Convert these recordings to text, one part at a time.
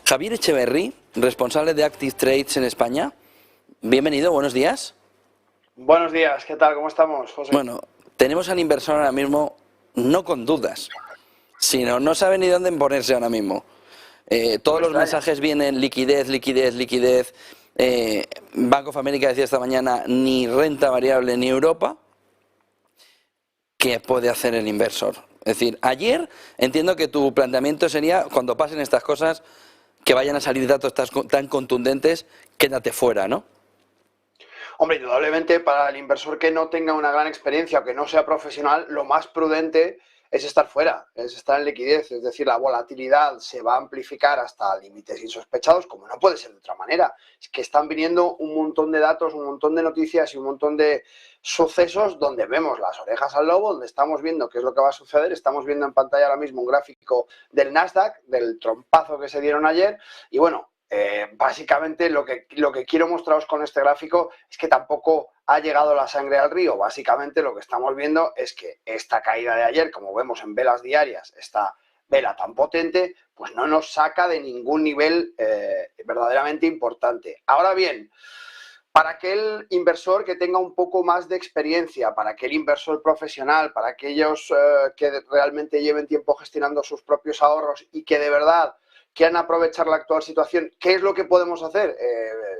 Javier Echeverry, responsable de Active Trades en España. Bienvenido, buenos días. Buenos días, ¿qué tal? ¿Cómo estamos, José? Bueno, tenemos al inversor ahora mismo no con dudas, sino no sabe ni dónde ponerse ahora mismo. Todos los mensajes vienen liquidez, liquidez, liquidez. Bank of America decía esta mañana ni renta variable ni Europa. ¿Qué puede hacer el inversor? Es decir, ayer entiendo que tu planteamiento sería, cuando pasen estas cosas, que vayan a salir datos tan contundentes, quédate fuera, ¿no? Hombre, indudablemente para el inversor que no tenga una gran experiencia o que no sea profesional, lo más prudente es estar fuera, es estar en liquidez, es decir, la volatilidad se va a amplificar hasta límites insospechados, como no puede ser de otra manera. Es que están viniendo un montón de datos, un montón de noticias y un montón de sucesos donde vemos las orejas al lobo, donde estamos viendo qué es lo que va a suceder. Estamos viendo en pantalla ahora mismo un gráfico del Nasdaq, del trompazo que se dieron ayer, y bueno, básicamente lo que quiero mostraros con este gráfico es que tampoco ha llegado la sangre al río. Básicamente lo que estamos viendo es que esta caída de ayer, como vemos en velas diarias, esta vela tan potente, pues no nos saca de ningún nivel verdaderamente importante. Ahora bien, para aquel inversor que tenga un poco más de experiencia, para aquel inversor profesional, para aquellos que realmente lleven tiempo gestionando sus propios ahorros y que de verdad quieran aprovechar la actual situación, ¿qué es lo que podemos hacer?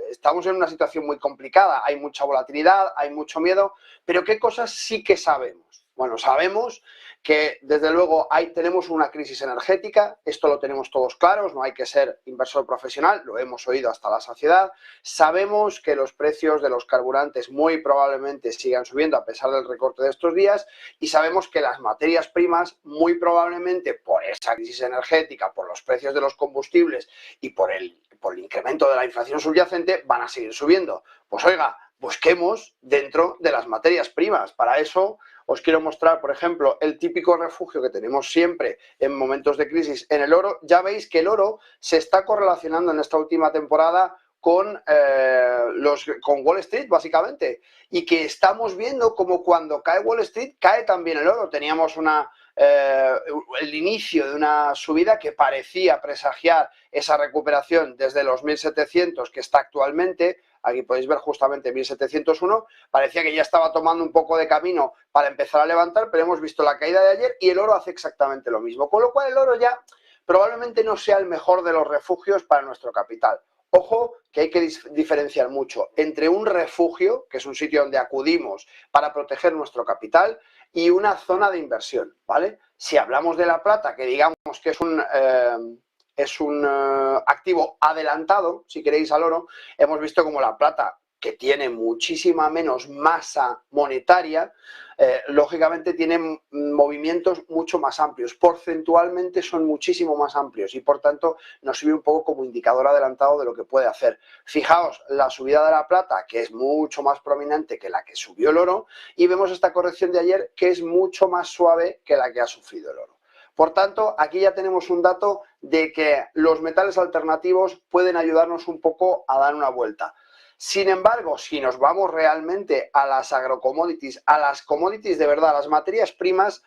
Estamos en una situación muy complicada, hay mucha volatilidad, hay mucho miedo, pero ¿qué cosas sí que sabemos? Bueno, sabemos que desde luego tenemos una crisis energética, esto lo tenemos todos claros, no hay que ser inversor profesional, lo hemos oído hasta la saciedad. Sabemos que los precios de los carburantes muy probablemente sigan subiendo a pesar del recorte de estos días, y sabemos que las materias primas muy probablemente por esa crisis energética, por los precios de los combustibles y por el incremento de la inflación subyacente van a seguir subiendo. Pues oiga, busquemos dentro de las materias primas. Para eso os quiero mostrar, por ejemplo, el típico refugio que tenemos siempre en momentos de crisis en el oro. Ya veis que el oro se está correlacionando en esta última temporada con Wall Street, básicamente, y que estamos viendo como cuando cae Wall Street, cae también el oro. Teníamos el inicio de una subida que parecía presagiar esa recuperación desde los 1700 que está actualmente. Aquí podéis ver justamente 1701, parecía que ya estaba tomando un poco de camino para empezar a levantar, pero hemos visto la caída de ayer y el oro hace exactamente lo mismo, con lo cual el oro ya probablemente no sea el mejor de los refugios para nuestro capital. Ojo, que hay que diferenciar mucho entre un refugio, que es un sitio donde acudimos para proteger nuestro capital, y una zona de inversión, ¿vale? Si hablamos de la plata, que digamos que es un activo adelantado, si queréis, al oro, hemos visto como la plata, que tiene muchísima menos masa monetaria, lógicamente tiene movimientos mucho más amplios, porcentualmente son muchísimo más amplios y por tanto nos sirve un poco como indicador adelantado de lo que puede hacer. Fijaos, la subida de la plata, que es mucho más prominente que la que subió el oro, y vemos esta corrección de ayer que es mucho más suave que la que ha sufrido el oro. Por tanto, aquí ya tenemos un dato de que los metales alternativos pueden ayudarnos un poco a dar una vuelta. Sin embargo, si nos vamos realmente a las agrocommodities, a las commodities de verdad, a las materias primas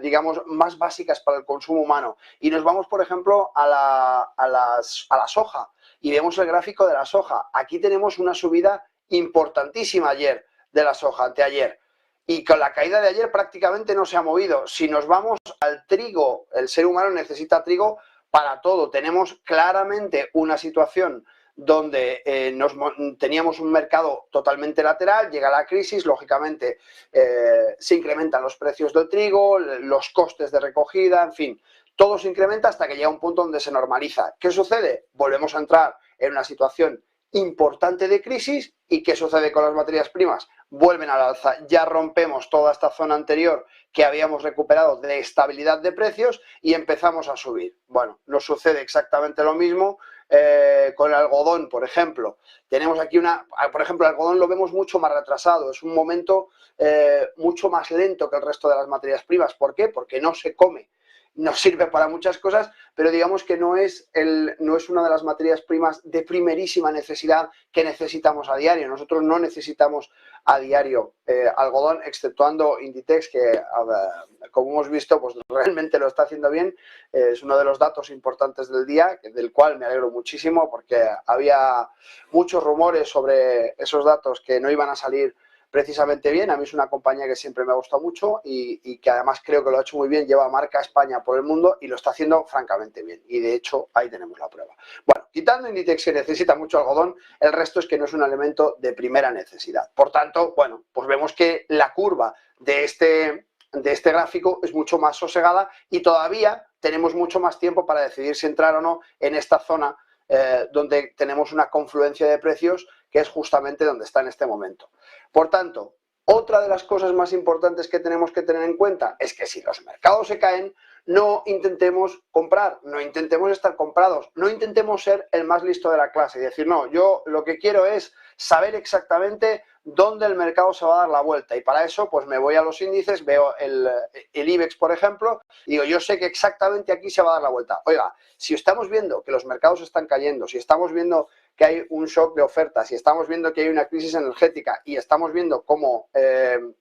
digamos, más básicas para el consumo humano, y nos vamos, por ejemplo, a la soja, y vemos el gráfico de la soja, aquí tenemos una subida importantísima ayer de la soja, anteayer. Y con la caída de ayer prácticamente no se ha movido. Si nos vamos al trigo, el ser humano necesita trigo para todo. Tenemos claramente una situación donde teníamos un mercado totalmente lateral, llega la crisis, lógicamente se incrementan los precios del trigo, los costes de recogida, en fin, todo se incrementa hasta que llega un punto donde se normaliza. ¿Qué sucede? Volvemos a entrar en una situación importante de crisis. ¿Y qué sucede con las materias primas? Vuelven al alza, ya rompemos toda esta zona anterior que habíamos recuperado de estabilidad de precios y empezamos a subir. Bueno, nos sucede exactamente lo mismo con el algodón, por ejemplo. Tenemos aquí por ejemplo, el algodón lo vemos mucho más retrasado, es un momento mucho más lento que el resto de las materias primas. ¿Por qué? Porque no se come. nos sirve para muchas cosas, pero digamos que no es una de las materias primas de primerísima necesidad que necesitamos a diario. Nosotros no necesitamos a diario algodón, exceptuando Inditex, que como hemos visto, pues realmente lo está haciendo bien. Es uno de los datos importantes del día, del cual me alegro muchísimo, porque había muchos rumores sobre esos datos que no iban a salir precisamente bien. A mí es una compañía que siempre me ha gustado mucho y que además creo que lo ha hecho muy bien, lleva marca España por el mundo y lo está haciendo francamente bien. Y de hecho, ahí tenemos la prueba. Bueno, quitando Inditex, que necesita mucho algodón, el resto es que no es un elemento de primera necesidad. Por tanto, bueno, pues vemos que la curva de este gráfico es mucho más sosegada y todavía tenemos mucho más tiempo para decidir si entrar o no en esta zona donde tenemos una confluencia de precios, que es justamente donde está en este momento. Por tanto, otra de las cosas más importantes que tenemos que tener en cuenta es que si los mercados se caen, no intentemos comprar, no intentemos estar comprados, no intentemos ser el más listo de la clase y decir, no, yo lo que quiero es saber exactamente dónde el mercado se va a dar la vuelta, y para eso pues me voy a los índices, veo el IBEX, por ejemplo, y digo, yo sé que exactamente aquí se va a dar la vuelta. Oiga, si estamos viendo que los mercados están cayendo, si estamos viendo que hay un shock de ofertas, si estamos viendo que hay una crisis energética y estamos viendo cómo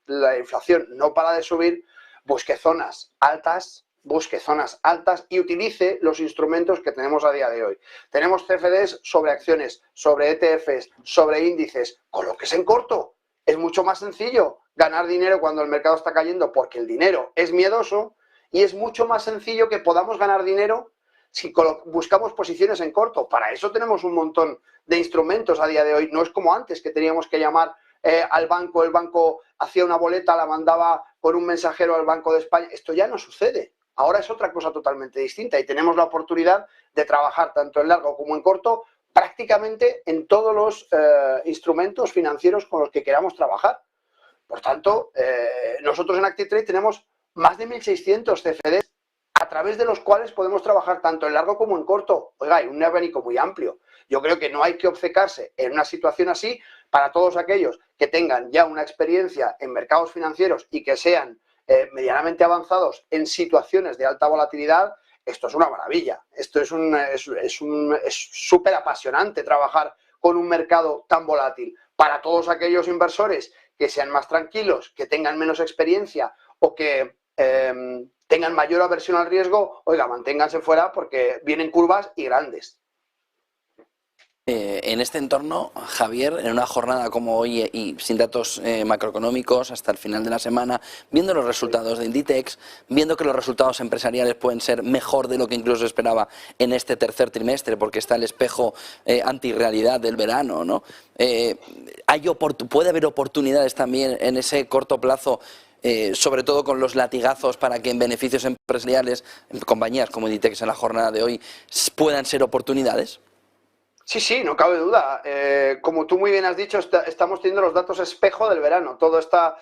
la inflación no para de subir, busque zonas altas y utilice los instrumentos que tenemos a día de hoy. Tenemos CFDs sobre acciones, sobre ETFs, sobre índices. Colóquese en corto. Es mucho más sencillo ganar dinero cuando el mercado está cayendo, porque el dinero es miedoso, y es mucho más sencillo que podamos ganar dinero si buscamos posiciones en corto. Para eso tenemos un montón de instrumentos a día de hoy. No es como antes, que teníamos que llamar al banco, el banco hacía una boleta, la mandaba por un mensajero al Banco de España. Esto ya no sucede. Ahora es otra cosa totalmente distinta y tenemos la oportunidad de trabajar tanto en largo como en corto prácticamente en todos los instrumentos financieros con los que queramos trabajar. Por tanto, nosotros en ActiveTrade tenemos más de 1.600 CFDs a través de los cuales podemos trabajar tanto en largo como en corto. Oiga, hay un abanico muy amplio. Yo creo que no hay que obcecarse en una situación así. Para todos aquellos que tengan ya una experiencia en mercados financieros y que sean medianamente avanzados en situaciones de alta volatilidad, esto es una maravilla. Esto es súper apasionante trabajar con un mercado tan volátil. Para todos aquellos inversores que sean más tranquilos, que tengan menos experiencia o que tengan mayor aversión al riesgo, oiga, manténganse fuera porque vienen curvas y grandes. En este entorno, Javier, en una jornada como hoy y sin datos macroeconómicos hasta el final de la semana, viendo los resultados de Inditex, viendo que los resultados empresariales pueden ser mejor de lo que incluso esperaba en este tercer trimestre, porque está el espejo antirrealidad del verano, ¿no? ¿Puede haber oportunidades también en ese corto plazo, sobre todo con los latigazos, para que en beneficios empresariales, en compañías como Inditex en la jornada de hoy, puedan ser oportunidades? Sí, no cabe duda. Como tú muy bien has dicho, estamos teniendo los datos espejo del verano. Toda esta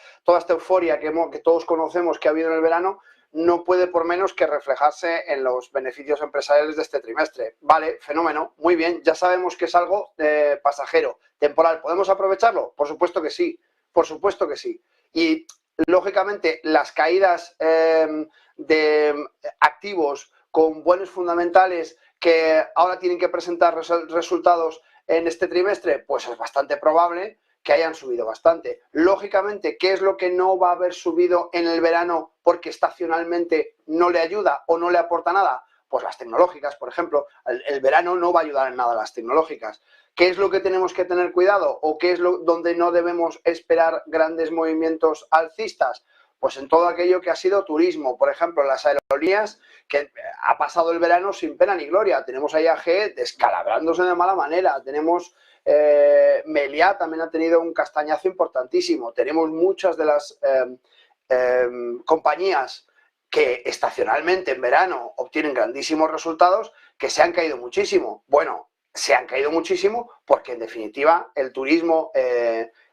euforia que todos conocemos que ha habido en el verano no puede por menos que reflejarse en los beneficios empresariales de este trimestre. Vale, fenómeno, muy bien. Ya sabemos que es algo pasajero, temporal. ¿Podemos aprovecharlo? Por supuesto que sí, por supuesto que sí. Y lógicamente las caídas de activos con buenos fundamentales que ahora tienen que presentar resultados en este trimestre, pues es bastante probable que hayan subido bastante. Lógicamente, ¿qué es lo que no va a haber subido en el verano porque estacionalmente no le ayuda o no le aporta nada? Pues las tecnológicas, por ejemplo. El verano no va a ayudar en nada a las tecnológicas. ¿Qué es lo que tenemos que tener cuidado o qué es donde no debemos esperar grandes movimientos alcistas? Pues en todo aquello que ha sido turismo, por ejemplo, las aerolíneas, que ha pasado el verano sin pena ni gloria. Tenemos a IAG descalabrándose de mala manera, tenemos Meliá también ha tenido un castañazo importantísimo, tenemos muchas de las compañías que estacionalmente en verano obtienen grandísimos resultados que se han caído muchísimo. Bueno, se han caído muchísimo porque en definitiva el turismo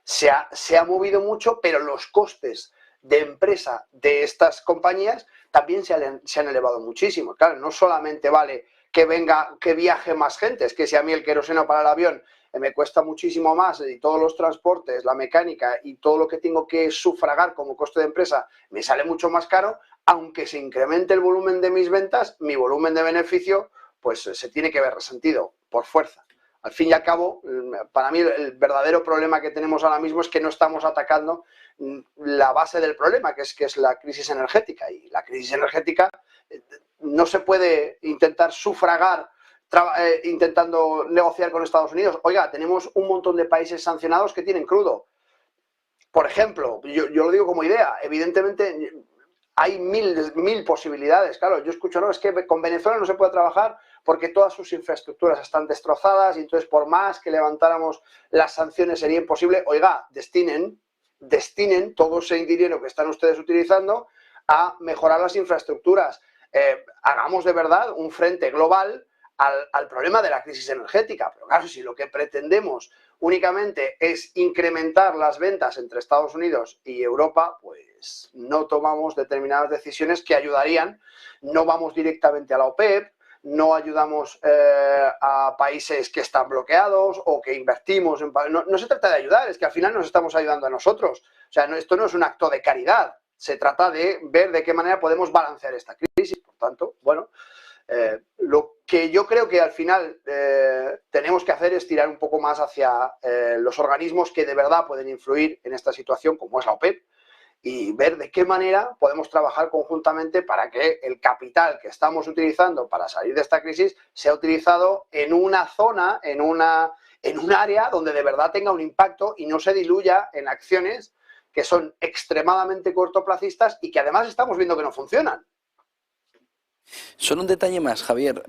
se ha movido mucho, pero los costes de empresa de estas compañías también se han elevado muchísimo. Claro, no solamente vale que viaje más gente, es que si a mí el queroseno para el avión me cuesta muchísimo más y todos los transportes, la mecánica y todo lo que tengo que sufragar como coste de empresa me sale mucho más caro, aunque se incremente el volumen de mis ventas, mi volumen de beneficio pues se tiene que ver resentido por fuerza. Al fin y al cabo, para mí el verdadero problema que tenemos ahora mismo es que no estamos atacando la base del problema, que es la crisis energética. Y la crisis energética no se puede intentar sufragar intentando negociar con Estados Unidos. Oiga, tenemos un montón de países sancionados que tienen crudo. Por ejemplo, yo lo digo como idea, evidentemente hay mil posibilidades. Claro, yo escucho, no, es que con Venezuela no se puede trabajar porque todas sus infraestructuras están destrozadas y entonces por más que levantáramos las sanciones sería imposible. Oiga, destinen todo ese dinero que están ustedes utilizando a mejorar las infraestructuras. Hagamos de verdad un frente global al problema de la crisis energética. Pero claro, si lo que pretendemos únicamente es incrementar las ventas entre Estados Unidos y Europa, pues no tomamos determinadas decisiones que ayudarían. No vamos directamente a la OPEP, no ayudamos a países que están bloqueados o que invertimos en... No se trata de ayudar, es que al final nos estamos ayudando a nosotros. O sea, esto no es un acto de caridad. Se trata de ver de qué manera podemos balancear esta crisis. Por tanto, bueno, lo que yo creo que al final tenemos que hacer es tirar un poco más hacia los organismos que de verdad pueden influir en esta situación, como es la OPEP, y ver de qué manera podemos trabajar conjuntamente para que el capital que estamos utilizando para salir de esta crisis sea utilizado en una zona, en un área donde de verdad tenga un impacto y no se diluya en acciones que son extremadamente cortoplacistas y que además estamos viendo que no funcionan. Solo un detalle más, Javier.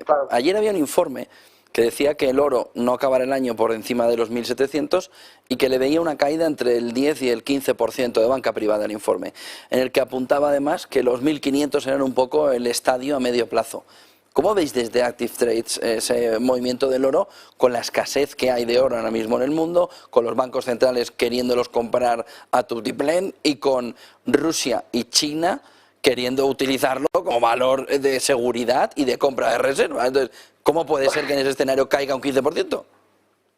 Claro. Ayer había un informe que decía que el oro no acabará el año por encima de los 1.700 y que le veía una caída entre el 10 y el 15% de banca privada, el informe, en el que apuntaba además que los 1.500 eran un poco el estadio a medio plazo. ¿Cómo veis desde Active Trades ese movimiento del oro con la escasez que hay de oro ahora mismo en el mundo, con los bancos centrales queriéndolos comprar a tutiplén y con Rusia y China queriendo utilizarlo como valor de seguridad y de compra de reserva? Entonces, ¿cómo puede ser que en ese escenario caiga un 15%?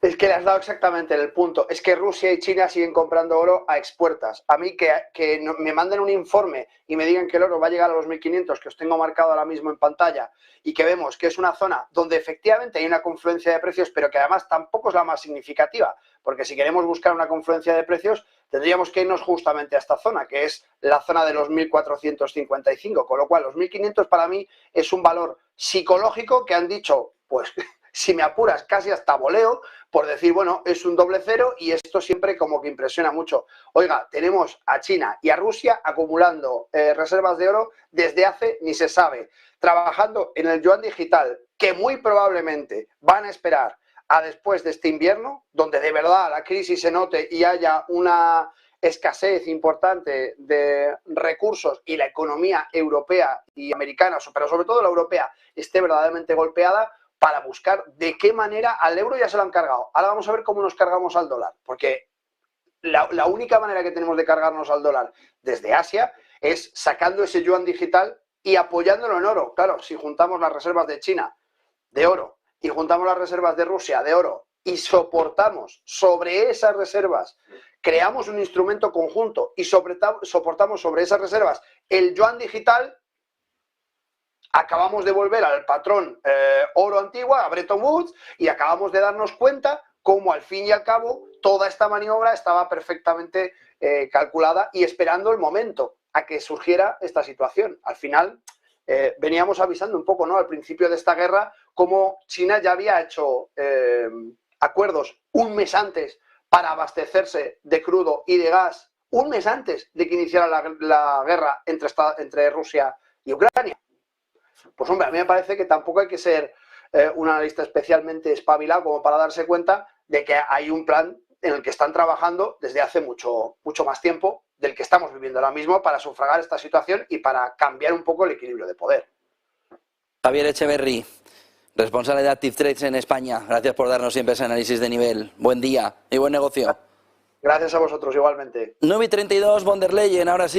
Es que le has dado exactamente en el punto. Es que Rusia y China siguen comprando oro a expuertas. A mí que me manden un informe y me digan que el oro va a llegar a los 1.500, que os tengo marcado ahora mismo en pantalla, y que vemos que es una zona donde efectivamente hay una confluencia de precios, pero que además tampoco es la más significativa, porque si queremos buscar una confluencia de precios, tendríamos que irnos justamente a esta zona, que es la zona de los 1.455, con lo cual los 1.500 para mí es un valor psicológico que han dicho, pues... si me apuras, casi hasta voleo, por decir, bueno, es un doble cero y esto siempre como que impresiona mucho. Oiga, tenemos a China y a Rusia acumulando reservas de oro desde hace ni se sabe, trabajando en el yuan digital, que muy probablemente van a esperar a después de este invierno, donde de verdad la crisis se note y haya una escasez importante de recursos y la economía europea y americana, pero sobre todo la europea, esté verdaderamente golpeada, para buscar de qué manera al euro ya se lo han cargado. Ahora vamos a ver cómo nos cargamos al dólar, porque la única manera que tenemos de cargarnos al dólar desde Asia es sacando ese yuan digital y apoyándolo en oro. Claro, si juntamos las reservas de China de oro y juntamos las reservas de Rusia de oro y soportamos sobre esas reservas, creamos un instrumento conjunto y soportamos sobre esas reservas el yuan digital, acabamos de volver al patrón oro antigua, a Bretton Woods, y acabamos de darnos cuenta cómo al fin y al cabo toda esta maniobra estaba perfectamente calculada y esperando el momento a que surgiera esta situación. Al final veníamos avisando un poco, ¿no?, al principio de esta guerra, cómo China ya había hecho acuerdos un mes antes para abastecerse de crudo y de gas, un mes antes de que iniciara la guerra entre Rusia y Ucrania. Pues hombre, a mí me parece que tampoco hay que ser un analista especialmente espabilado como para darse cuenta de que hay un plan en el que están trabajando desde hace mucho más tiempo del que estamos viviendo ahora mismo para sufragar esta situación y para cambiar un poco el equilibrio de poder. Javier Echeverry, responsable de Active Trades en España, gracias por darnos siempre ese análisis de nivel. Buen día y buen negocio. Gracias a vosotros igualmente. 9:32, von der Leyen, ahora sí.